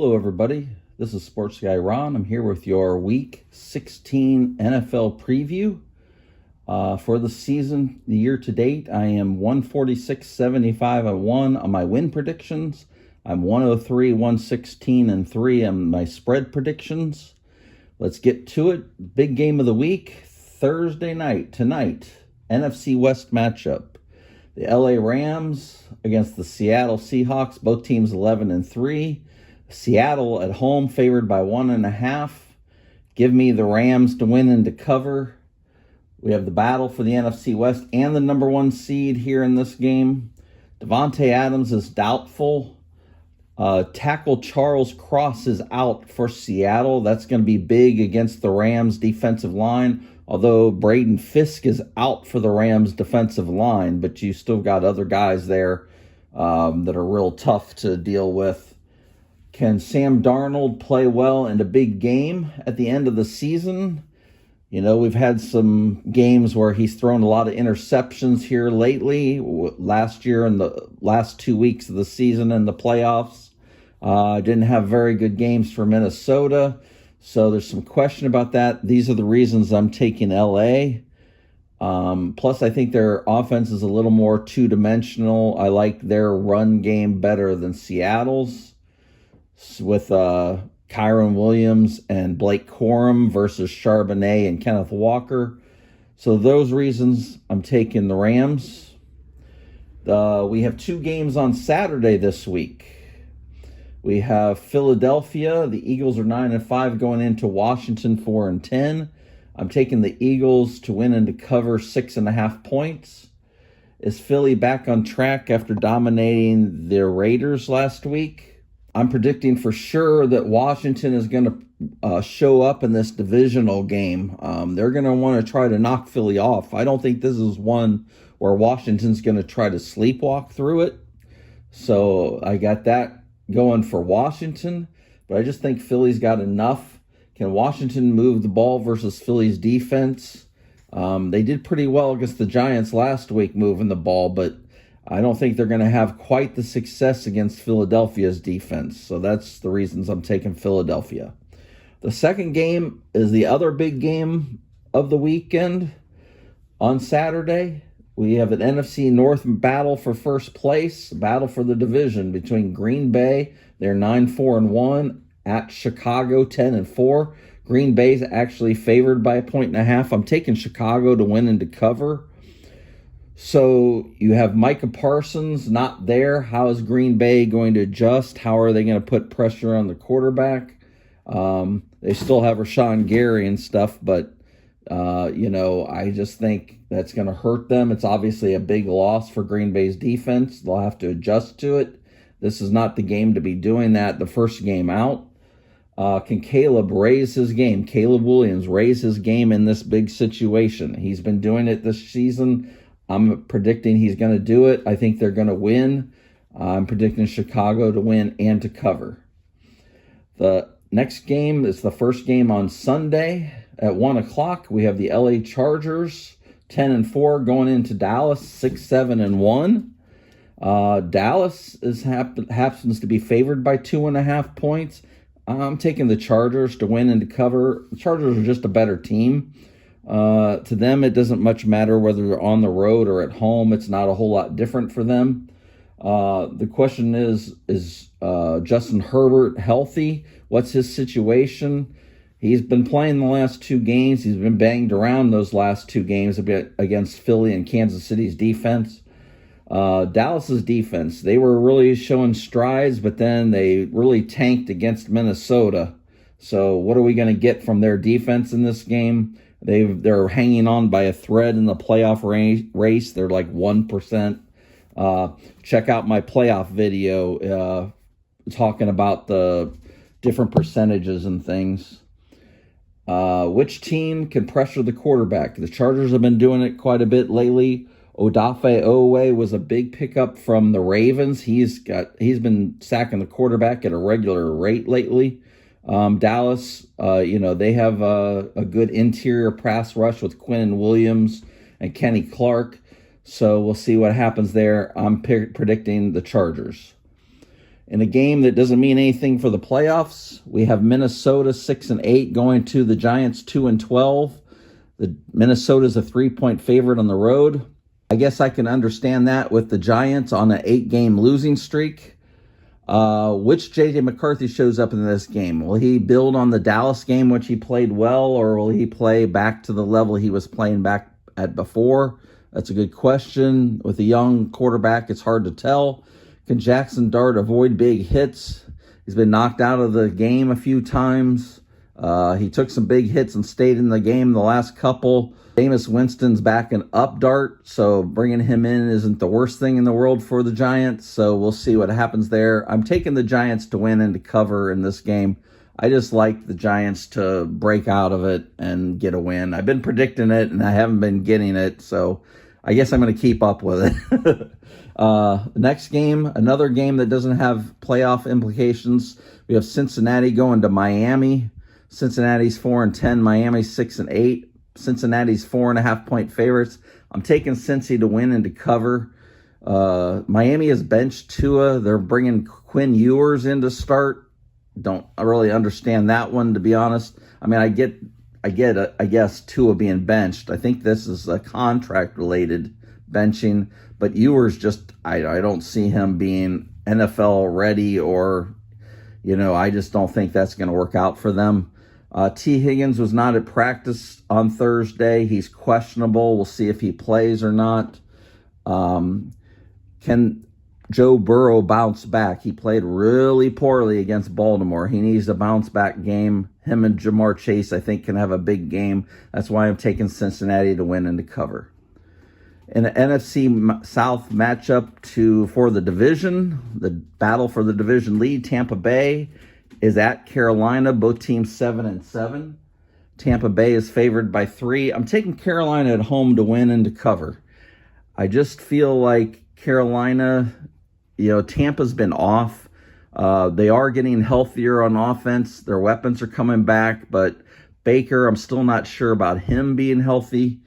Hello, everybody. This is Sports Guy Ron. I'm here with your Week 16 NFL preview. For the season, the year to date, I am 146-75-1 on my win predictions. I'm 103-116-3 on my spread predictions. Let's get to it. Big game of the week, Thursday night, tonight, NFC West matchup. The LA Rams against the Seattle Seahawks, both teams 11-3. Seattle at home favored by 1.5. Give me the Rams to win and to cover. We have the battle for the NFC West and the number one seed here in this game. Davante Adams is doubtful. Tackle Charles Cross is out for Seattle. That's going to be big against the Rams defensive line. Although Braden Fisk is out for the Rams defensive line, but you still got other guys there that are real tough to deal with. Can Sam Darnold play well in a big game at the end of the season? You know, we've had some games where he's thrown a lot of interceptions here lately. Last year and the last 2 weeks of the season in the playoffs. Didn't have very good games for Minnesota. So there's some question about that. These are the reasons I'm taking LA. Plus, I think their offense is a little more two-dimensional. I like their run game better than Seattle's, with Kyron Williams and Blake Corum versus Charbonnet and Kenneth Walker. So those reasons, I'm taking the Rams. We have two games on Saturday this week. We have Philadelphia. The Eagles are 9-5 going into Washington 4-10. I'm taking the Eagles to win and to cover 6.5 points. Is Philly back on track after dominating the Raiders last week? I'm predicting for sure that Washington is going to show up in this divisional game. They're going to want to try to knock Philly off. I don't think this is one where Washington's going to try to sleepwalk through it. So I got that going for Washington. But I just think Philly's got enough. Can Washington move the ball versus Philly's defense? They did pretty well against the Giants last week moving the ball, but I don't think they're going to have quite the success against Philadelphia's defense. So that's the reasons I'm taking Philadelphia. The second game is the other big game of the weekend. On Saturday, we have an NFC North battle for first place, battle for the division between Green Bay, they're 9-4-1, at Chicago 10-4. Green Bay's actually favored by 1.5. I'm taking Chicago to win and to cover. So you have Micah Parsons not there. How is Green Bay going to adjust? How are they going to put pressure on the quarterback? They still have Rashawn Gary and stuff, but, I just think that's going to hurt them. It's obviously a big loss for Green Bay's defense. They'll have to adjust to it. This is not the game to be doing that the first game out. Can Caleb raise his game? Caleb Williams raise his game in this big situation. He's been doing it this season. I'm predicting he's going to do it. I think they're going to win. I'm predicting Chicago to win and to cover. The next game is the first game on Sunday at 1 o'clock. We have the LA Chargers, 10-4, going into Dallas, 6-7-1. Dallas happens to be favored by 2.5 points. I'm taking the Chargers to win and to cover. The Chargers are just a better team. To them, it doesn't much matter whether they're on the road or at home. It's not a whole lot different for them. The question is Justin Herbert healthy? What's his situation? He's been playing the last two games. He's been banged around those last two games a bit against Philly and Kansas City's defense. Dallas's defense, they were really showing strides, but then they really tanked against Minnesota. So what are we going to get from their defense in this game? They're hanging on by a thread in the playoff race. They're like 1%. Check out my playoff video talking about the different percentages and things. Which team can pressure the quarterback? The Chargers have been doing it quite a bit lately. Odafe Oweh was a big pickup from the Ravens. He's been sacking the quarterback at a regular rate lately. Dallas, they have a good interior pass rush with Quinn Williams and Kenny Clark. So we'll see what happens there. I'm predicting the Chargers. In a game that doesn't mean anything for the playoffs, we have Minnesota 6-8 going to the Giants 2-12. The Minnesota's a 3-point favorite on the road. I guess I can understand that with the Giants on an 8-game losing streak. Which J.J. McCarthy shows up in this game? Will he build on the Dallas game, which he played well, or will he play back to the level he was playing back at before? That's a good question. With a young quarterback, it's hard to tell. Can Jackson Dart avoid big hits? He's been knocked out of the game a few times. He took some big hits and stayed in the game the last couple. Jameis Winston's backing up Dart, so bringing him in isn't the worst thing in the world for the Giants, so we'll see what happens there. I'm taking the Giants to win and to cover in this game. I just like the Giants to break out of it and get a win. I've been predicting it, and I haven't been getting it, so I guess I'm going to keep up with it. Next game, another game that doesn't have playoff implications. We have Cincinnati going to Miami. Cincinnati's 4-10, Miami's 6-8. Cincinnati's 4.5-point favorites. I'm taking Cincy to win and to cover. Miami has benched Tua. They're bringing Quinn Ewers in to start. Don't really understand that one, to be honest. I mean, I guess Tua being benched. I think this is a contract-related benching, but Ewers just, I don't see him being NFL ready, or, I just don't think that's going to work out for them. T. Higgins was not at practice on Thursday. He's questionable. We'll see if he plays or not. Can Joe Burrow bounce back? He played really poorly against Baltimore. He needs a bounce-back game. Him and Jamar Chase, I think, can have a big game. That's why I'm taking Cincinnati to win and to cover. In an NFC South matchup for the division, the battle for the division lead, Tampa Bay is at Carolina, both teams 7-7. Tampa Bay is favored by 3. I'm taking Carolina at home to win and to cover. I just feel like Carolina, Tampa's been off. They are getting healthier on offense. Their weapons are coming back, but Baker, I'm still not sure about him being healthy.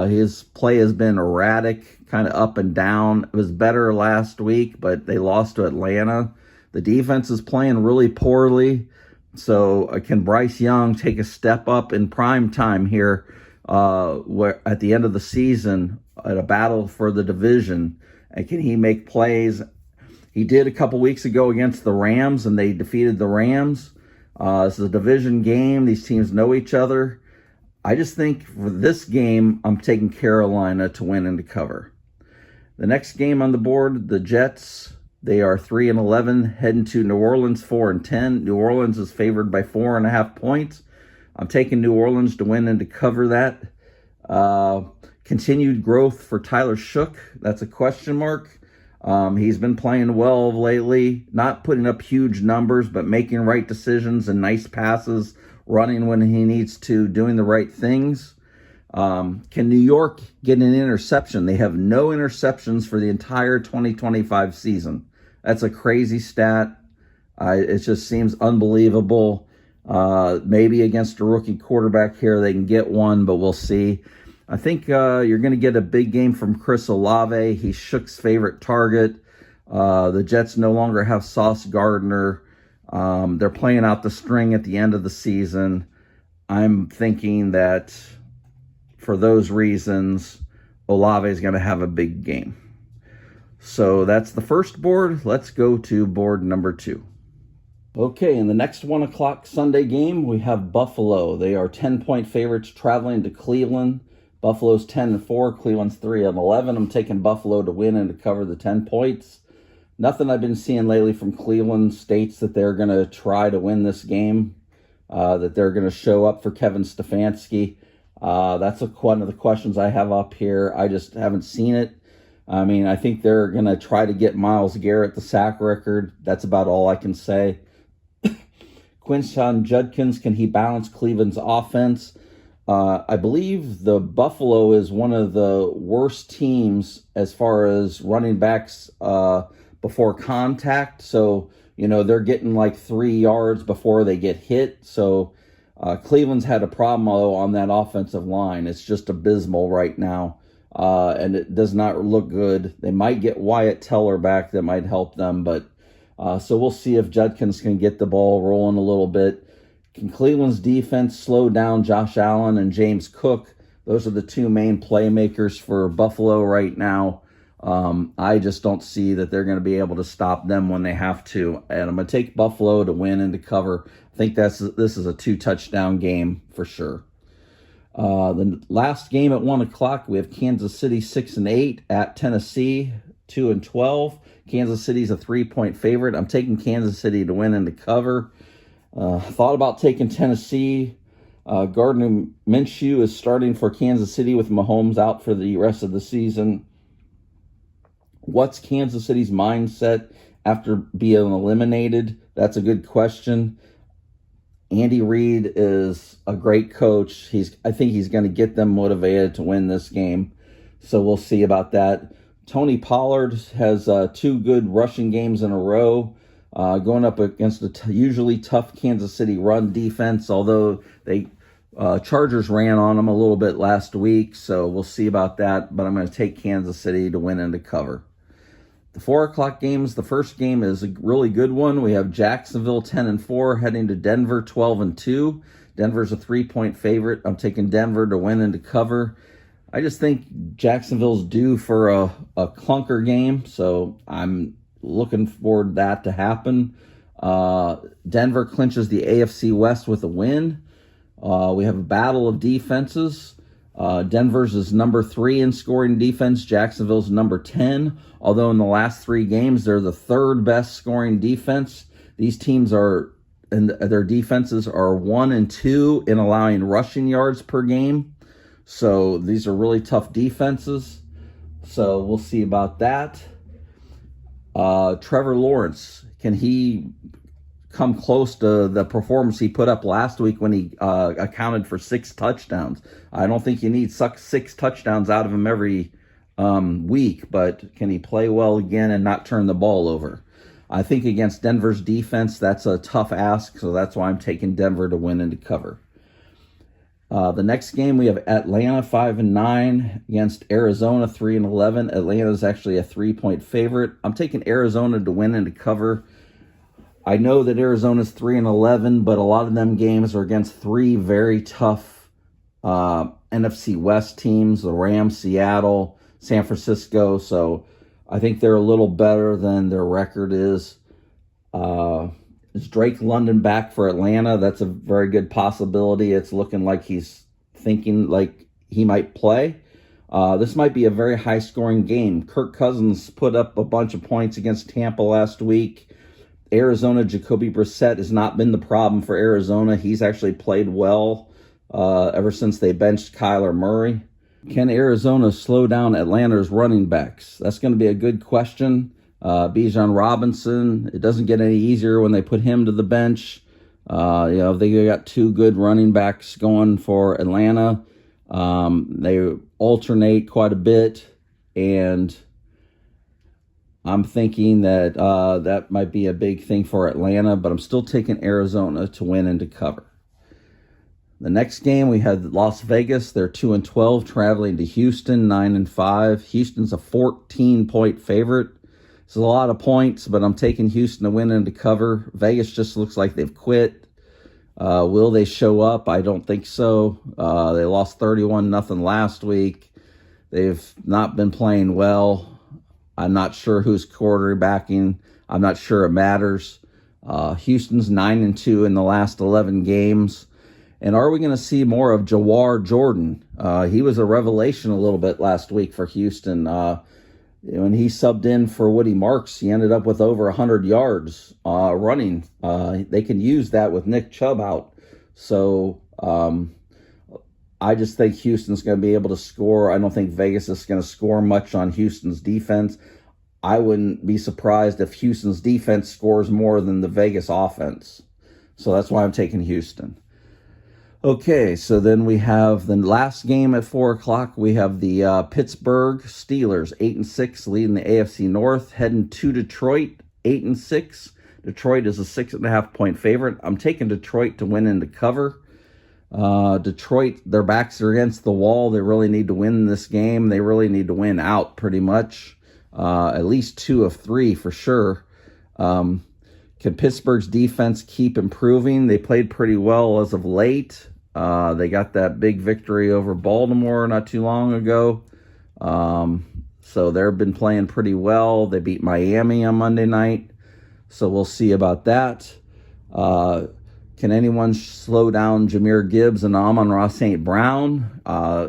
His play has been erratic, kind of up and down. It was better last week, but they lost to Atlanta. The defense is playing really poorly. So can Bryce Young take a step up in prime time here where at the end of the season at a battle for the division? And can he make plays? He did a couple weeks ago against the Rams, and they defeated the Rams. This is a division game. These teams know each other. I just think for this game, I'm taking Carolina to win and to cover. The next game on the board, the Jets, they are 3-11, heading to New Orleans 4-10. New Orleans is favored by 4.5 points. I'm taking New Orleans to win and to cover that. Continued growth for Tyler Shook. That's a question mark. He's been playing well lately, not putting up huge numbers, but making right decisions and nice passes, running when he needs to, doing the right things. Can New York get an interception? They have no interceptions for the entire 2025 season. That's a crazy stat. It just seems unbelievable. Maybe against a rookie quarterback here they can get one, but we'll see. I think you're going to get a big game from Chris Olave. He's Shook's favorite target. The Jets no longer have Sauce Gardner. They're playing out the string at the end of the season. I'm thinking that for those reasons, Olave is going to have a big game. So that's the first board. Let's go to board number 2. Okay, in the next 1 o'clock Sunday game, we have Buffalo. They are 10-point favorites traveling to Cleveland. Buffalo's 10-4, Cleveland's 3-11. I'm taking Buffalo to win and to cover the 10 points. Nothing I've been seeing lately from Cleveland states that they're going to try to win this game, that they're going to show up for Kevin Stefanski. That's one of the questions I have up here. I just haven't seen it. I mean, I think they're going to try to get Myles Garrett the sack record. That's about all I can say. Quinshon Judkins, can he balance Cleveland's offense? I believe the Buffalo is one of the worst teams as far as running backs before contact. So, they're getting like 3 yards before they get hit. So Cleveland's had a problem, though, on that offensive line. It's just abysmal right now, and it does not look good. They might get Wyatt Teller back. That might help them, but So we'll see if Judkins can get the ball rolling a little bit. Can Cleveland's defense slow down Josh Allen and James Cook? Those are the two main playmakers for Buffalo right now. I just don't see that they're going to be able to stop them when they have to. And I'm going to take Buffalo to win and to cover. I think this is a 2-touchdown game for sure. The last game at 1 o'clock, we have Kansas City 6-8 at Tennessee 2-12. Kansas City's a 3-point favorite. I'm taking Kansas City to win and to cover. Thought about taking Tennessee. Gardner Minshew is starting for Kansas City with Mahomes out for the rest of the season. What's Kansas City's mindset after being eliminated? That's a good question. Andy Reid is a great coach. I think he's going to get them motivated to win this game. So we'll see about that. Tony Pollard has 2 good rushing games in a row, going up against a usually tough Kansas City run defense, although they Chargers ran on them a little bit last week, so we'll see about that. But I'm going to take Kansas City to win and to cover. The 4 o'clock games, the first game is a really good one. We have Jacksonville 10-4 heading to Denver 12-2. Denver's a 3-point favorite. I'm taking Denver to win and to cover. I just think Jacksonville's due for a clunker game, so I'm looking forward to that to happen. Denver clinches the AFC West with a win. We have a battle of defenses. Denver's is number 3 in scoring defense. Jacksonville's number 10. Although in the last 3 games, they're the 3rd best scoring defense. These teams and their defenses are 1 and 2 in allowing rushing yards per game. So these are really tough defenses. So we'll see about that. Trevor Lawrence, can he come close to the performance he put up last week when he accounted for 6 touchdowns? I don't think you need 6 touchdowns out of him every week, but can he play well again and not turn the ball over? I think against Denver's defense, that's a tough ask, so that's why I'm taking Denver to win and to cover. The next game, we have Atlanta 5-9 against Arizona 3-11. Atlanta is actually a 3-point favorite. I'm taking Arizona to win and to cover. I know that Arizona's 3-11, but a lot of them games are against 3 very tough NFC West teams: the Rams, Seattle, San Francisco. So I think they're a little better than their record is. Is Drake London back for Atlanta? That's a very good possibility. It's looking like he's thinking like he might play. This might be a very high-scoring game. Kirk Cousins put up a bunch of points against Tampa last week. Arizona, Jacoby Brissett has not been the problem for Arizona. He's actually played well ever since they benched Kyler Murray. Can Arizona slow down Atlanta's running backs? That's going to be a good question. Bijan Robinson, it doesn't get any easier when they put him to the bench. They got 2 good running backs going for Atlanta. They alternate quite a bit, and I'm thinking that that might be a big thing for Atlanta, but I'm still taking Arizona to win and to cover. The next game, we had Las Vegas. They're 2-12, traveling to Houston 9-5. Houston's a 14-point favorite. It's a lot of points, but I'm taking Houston to win and to cover. Vegas just looks like they've quit. Will they show up? I don't think so. They lost 31-0 last week. They've not been playing well. I'm not sure who's quarterbacking. I'm not sure it matters. Houston's 9-2 in the last 11 games. And are we going to see more of Jawhar Jordan? He was a revelation a little bit last week for Houston. When he subbed in for Woody Marks, he ended up with over 100 yards running. They can use that with Nick Chubb out. So I just think Houston's going to be able to score. I don't think Vegas is going to score much on Houston's defense. I wouldn't be surprised if Houston's defense scores more than the Vegas offense. So that's why I'm taking Houston. Okay, so then we have the last game at 4 o'clock. We have the Pittsburgh Steelers, 8-6, leading the AFC North, heading to Detroit, 8-6. Detroit is a 6.5-point favorite. I'm taking Detroit to win and to cover. Detroit, their backs are against the wall. They really need to win this game. They really need to win out pretty much. At least 2 of 3 for sure. Can Pittsburgh's defense keep improving? They played pretty well as of late. They got that big victory over Baltimore not too long ago. So they've been playing pretty well. They beat Miami on Monday night. So we'll see about that. Can anyone slow down Jahmyr Gibbs and Amon-Ra St. Brown?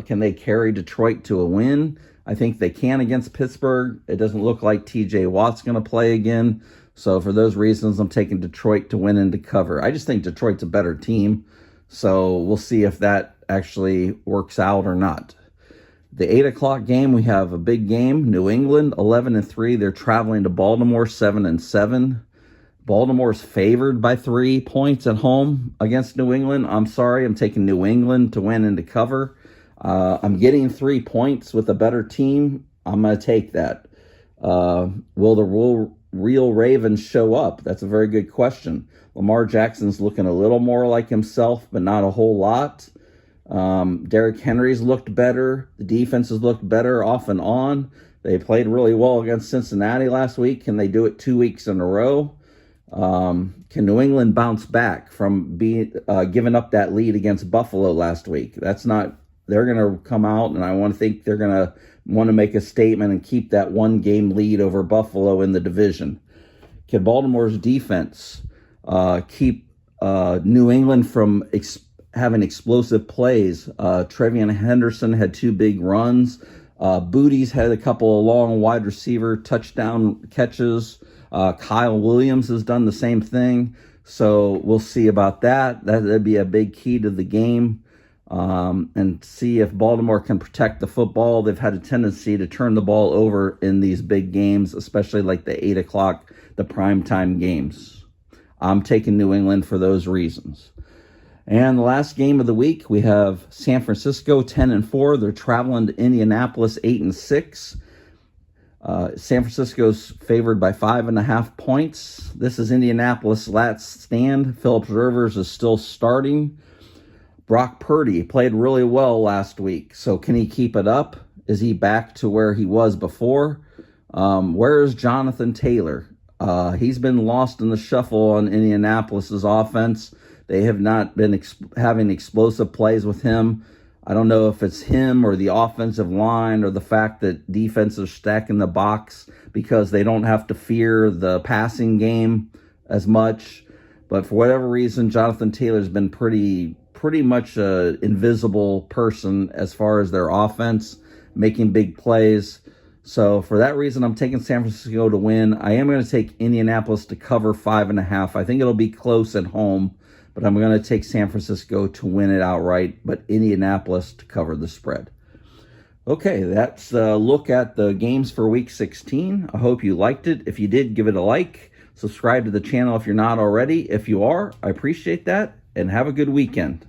Can they carry Detroit to a win? I think they can against Pittsburgh. It doesn't look like TJ Watt's going to play again. So for those reasons, I'm taking Detroit to win and to cover. I just think Detroit's a better team. So we'll see if that actually works out or not. The 8 o'clock game, we have a big game. New England, 11-3. They're traveling to Baltimore, 7-7. Baltimore's favored by 3 points at home against New England. I'm sorry, I'm taking New England to win and to cover. I'm getting 3 points with a better team. I'm going to take that. Will the real Ravens show up? That's a very good question. Lamar Jackson's looking a little more like himself, but not a whole lot. Derrick Henry's looked better. The defense has looked better off and on. They played really well against Cincinnati last week. Can they do it 2 weeks in a row? Can New England bounce back from giving up that lead against Buffalo last week? They're going to come out, and I think they're going to want to make a statement and keep that 1-game lead over Buffalo in the division. Can Baltimore's defense keep New England from having explosive plays? Trevion Henderson had 2 big runs. Booty's had a couple of long wide receiver touchdown catches. Kyle Williams has done the same thing. So we'll see about that. That'd be a big key to the game. And see if Baltimore can protect the football. They've had a tendency to turn the ball over in these big games, especially like the 8 o'clock, the primetime games. I'm taking New England for those reasons. And the last game of the week, we have San Francisco 10-4. They're traveling to Indianapolis 8-6. San Francisco's favored by 5.5 points. This is Indianapolis' last stand. Philip Rivers is still starting. Brock Purdy played really well last week. So can he keep it up? Is he back to where he was before? Where is Jonathan Taylor? He's been lost in the shuffle on Indianapolis's offense. They have not been having explosive plays with him. I don't know if it's him or the offensive line or the fact that defense is stacking the box because they don't have to fear the passing game as much. But for whatever reason, Jonathan Taylor's been pretty much an invisible person as far as their offense, making big plays. So for that reason, I'm taking San Francisco to win. I am going to take Indianapolis to cover 5.5. I think it'll be close at home, but I'm going to take San Francisco to win it outright, but Indianapolis to cover the spread. Okay, that's a look at the games for Week 16. I hope you liked it. If you did, give it a like. Subscribe to the channel if you're not already. If you are, I appreciate that, and have a good weekend.